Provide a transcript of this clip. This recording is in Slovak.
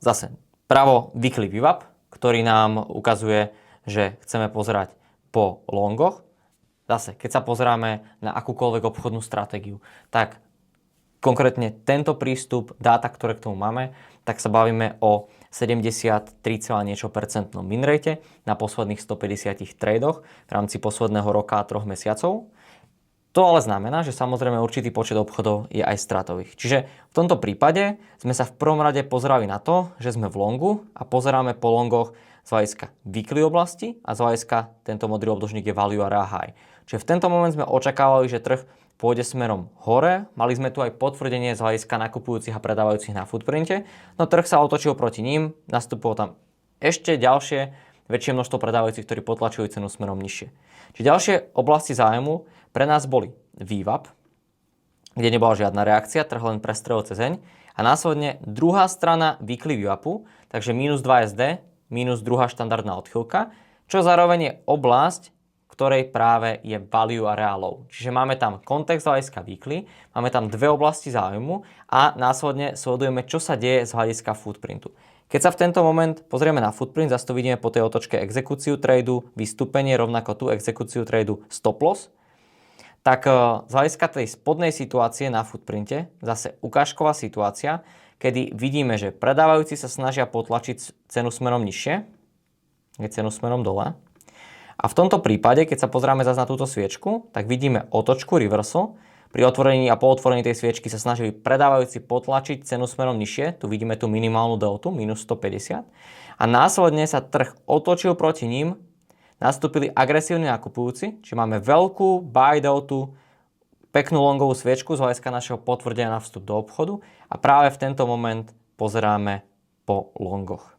Zase pravo weekly VWAP, ktorý nám ukazuje, že chceme pozerať po longoch. Zase, keď sa pozeráme na akúkoľvek obchodnú stratégiu, tak konkrétne tento prístup, dáta, ktoré k tomu máme, tak sa bavíme o 73, niečo percentnom win rate na posledných 150 tradoch v rámci posledného roka a 3 mesiacov. To ale znamená, že samozrejme určitý počet obchodov je aj stratových. Čiže v tomto prípade sme sa v prvom rade pozerali na to, že sme v longu a pozeráme po longoch z hľadiska weekly oblasti a z hľadiska tento modrý obdĺžnik je value area high. Čiže v tento moment sme očakávali, že trh pôjde smerom hore. Mali sme tu aj potvrdenie z hľadiska nakupujúcich a predávajúcich na footprinte, no trh sa otočil proti ním, nastúpilo tam ešte ďalšie väčšie množstvo predávajúcich, ktorí potlačujú cenu smerom nižšie. Čiže ďalšie oblasti zájmu pre nás boli VWAP, kde nebola žiadna reakcia, trh len prestrelil cezeň a následne druhá strana weekly VWAPu, takže minus 2 SD, minus druhá štandardná odchýlka, čo zároveň je oblasť, ktorej práve je value area low. Čiže máme tam kontext z hľadiska weekly, máme tam dve oblasti záujmu a následne sledujeme, čo sa deje z hľadiska footprintu. Keď sa v tento moment pozrieme na footprint, zase to vidíme po tej otočke exekúciu tradu, vystúpenie, rovnako tu exekúciu tradu stop loss, tak z hľadiska tej spodnej situácie na footprinte, zase ukážková situácia, kedy vidíme, že predávajúci sa snažia potlačiť cenu smerom nižšie, cenu smerom dole. A v tomto prípade, keď sa pozrieme zase na túto sviečku, tak vidíme otočku reversal. Pri otvorení a po otvorení tej sviečky sa snažili predávajúci potlačiť cenu smerom nižšie. Tu vidíme tú minimálnu deltu, minus 150. A následne sa trh otočil proti ním, nastúpili agresívni nakupujúci, čiže máme veľkú buy deltu, peknú longovú sviečku z hľadiska našeho potvrdenia na vstup do obchodu a práve v tento moment pozeráme po longoch.